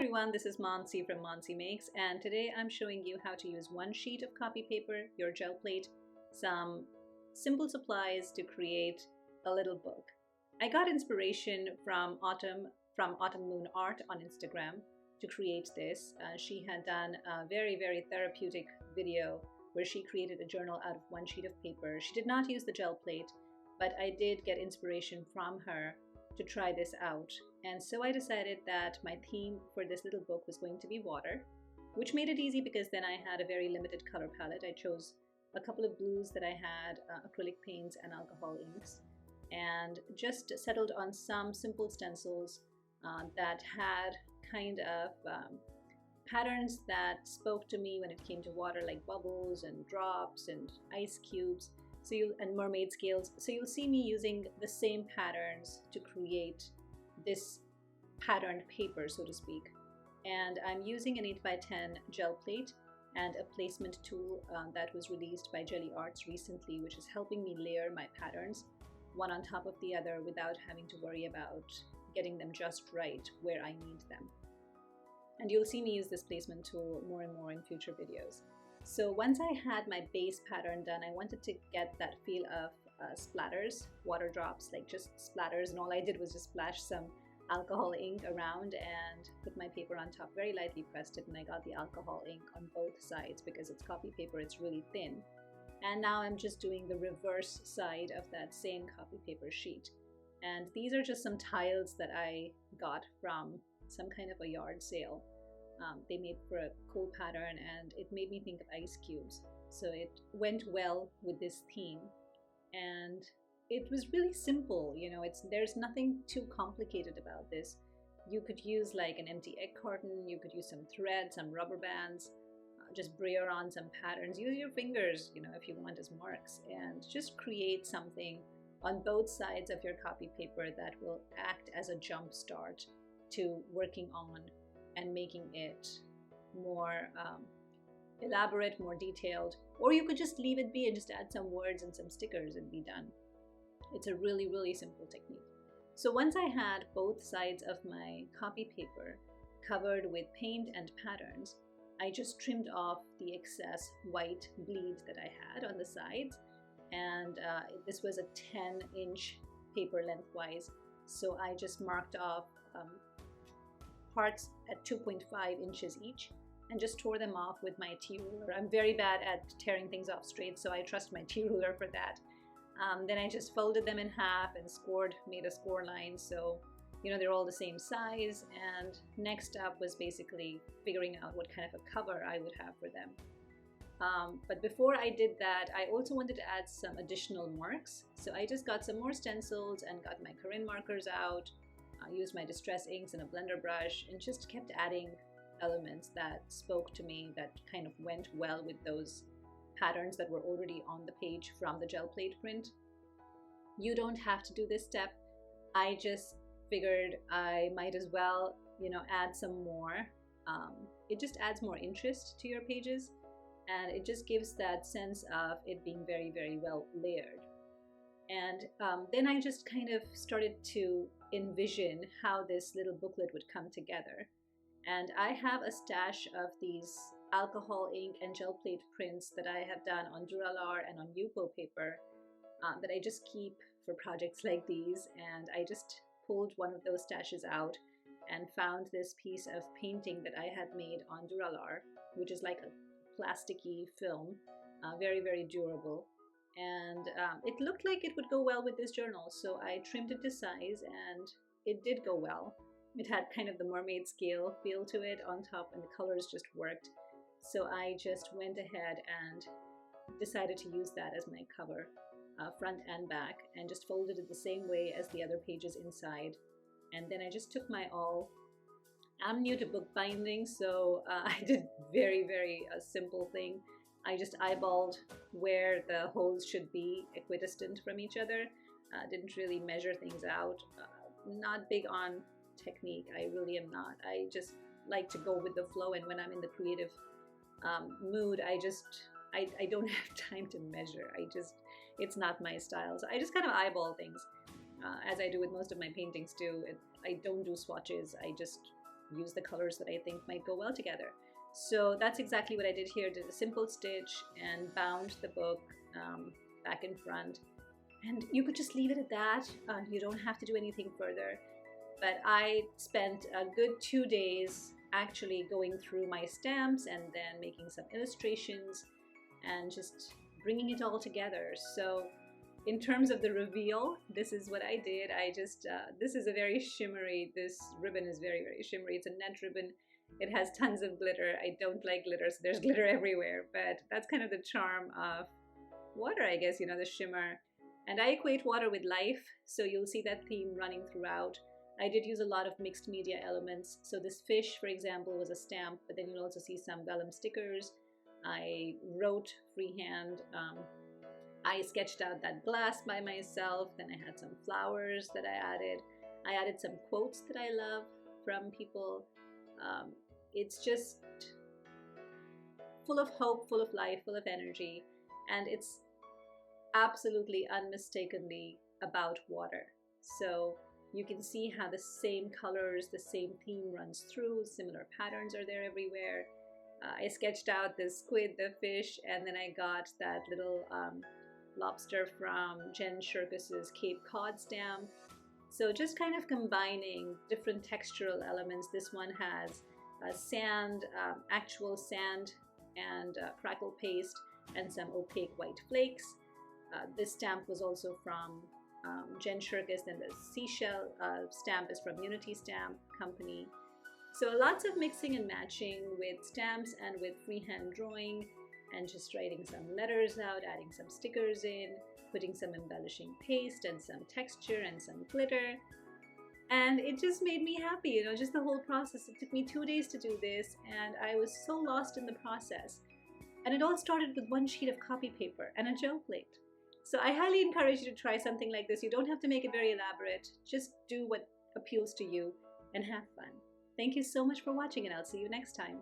everyone, this is Mansi from Mansi Makes, and today I'm showing you how to use one sheet of copy paper, your gel plate, some simple supplies to create a little book. I got inspiration from Autumn Moon Art on Instagram to create this. She had done a very therapeutic video where she created a journal out of one sheet of paper. She did not use the gel plate, but I did get inspiration from her to try this out. And so I decided that my theme for this little book was going to be water, which made it easy because then I had a very limited color palette. I chose a couple of blues that I had, acrylic paints and alcohol inks, and just settled on some simple stencils that had kind of patterns that spoke to me when it came to water, like bubbles and drops and ice cubes. And mermaid scales. So you'll see me using the same patterns to create this patterned paper, so to speak. And I'm using an 8x10 gel plate and a placement tool that was released by Jelly Arts recently, which is helping me layer my patterns one on top of the other without having to worry about getting them just right where I need them. And you'll see me use this placement tool more and more in future videos. So once I had my base pattern done, I wanted to get that feel of splatters, water drops, like just splatters, and all I did was just splash some alcohol ink around and put my paper on top, very lightly pressed it, and I got the alcohol ink on both sides because it's copy paper, it's really thin. And now I'm just doing the reverse side of that same copy paper sheet. And these are just some tiles that I got from some kind of a yard sale. They made for a cool pattern, and it made me think of ice cubes. So it went well with this theme, and it was really simple. You know, there's nothing too complicated about this. You could use like an empty egg carton, you could use some thread, some rubber bands, just brayer on some patterns, use your fingers, you know, if you want as marks, and just create something on both sides of your copy paper that will act as a jump start to working on and making it more elaborate, more detailed. Or you could just leave it be and just add some words and some stickers and be done. It's a really simple technique. So once I had both sides of my copy paper covered with paint and patterns, I just trimmed off the excess white bleed that I had on the sides. And this was a 10-inch paper lengthwise. So I just marked off parts at 2.5 inches each and just tore them off with my T-ruler. I'm very bad at tearing things off straight, so I trust my T-ruler for that. Then I just folded them in half and made a score line, so you know they're all the same size. And next up was basically figuring out what kind of a cover I would have for them. But before I did that, I also wanted to add some additional marks. So I just got some more stencils and got my Corinne markers out. I used my distress inks and a blender brush and just kept adding elements that spoke to me, that kind of went well with those patterns that were already on the page from the gel plate print. You don't have to do this step. I just figured I might as well, you know, add some more. It just adds more interest to your pages, and it just gives that sense of it being very well layered. And then I just kind of started to envision how this little booklet would come together. And I have a stash of these alcohol ink and gel plate prints that I have done on Dura-lar and on Yupo paper that I just keep for projects like these. And I just pulled one of those stashes out and found this piece of painting that I had made on Dura-lar, which is like a plasticky film, very durable. And it looked like it would go well with this journal, so I trimmed it to size, and it did go well. It had kind of the mermaid scale feel to it on top, and the colors just worked. So I just went ahead and decided to use that as my cover, front and back, and just folded it the same way as the other pages inside. And then I just took I'm new to bookbinding, so I did very simple thing. I just eyeballed where the holes should be equidistant from each other. Didn't really measure things out. Not big on technique, I really am not. I just like to go with the flow, and when I'm in the creative mood, I don't have time to measure. It's not my style. So I just kind of eyeball things, as I do with most of my paintings too. I don't do swatches. I just use the colors that I think might go well together. So that's exactly what I did here. Did a simple stitch and bound the book back and front. And you could just leave it at that. You don't have to do anything further. But I spent a good 2 days actually going through my stamps and then making some illustrations and just bringing it all together. So in terms of the reveal, this is what I did. This is a very shimmery, this ribbon is very, very shimmery. It's a net ribbon. It has tons of glitter. I don't like glitter, so there's glitter everywhere, but that's kind of the charm of water, I guess, the shimmer. And I equate water with life, so you'll see that theme running throughout. I did use a lot of mixed media elements. So this fish, for example, was a stamp, but then you'll also see some vellum stickers. I wrote freehand. I sketched out that glass by myself. Then I had some flowers that I added. I added some quotes that I love from people. It's just full of hope, full of life, full of energy. And it's absolutely unmistakably about water. So you can see how the same colors, the same theme runs through, similar patterns are there everywhere. I sketched out the squid, the fish, and then I got that little lobster from Jen Shirkus's Cape Cod stamp. So just kind of combining different textural elements. This one has sand, actual sand and crackle paste and some opaque white flakes. This stamp was also from Jen Shirkus, and the seashell stamp is from Unity Stamp Company. So lots of mixing and matching with stamps and with freehand drawing and just writing some letters out, adding some stickers in, putting some embellishing paste and some texture and some glitter. And it just made me happy, just the whole process. It took me 2 days to do this, and I was so lost in the process. And it all started with one sheet of copy paper and a gel plate. So I highly encourage you to try something like this. You don't have to make it very elaborate. Just do what appeals to you and have fun. Thank you so much for watching, and I'll see you next time.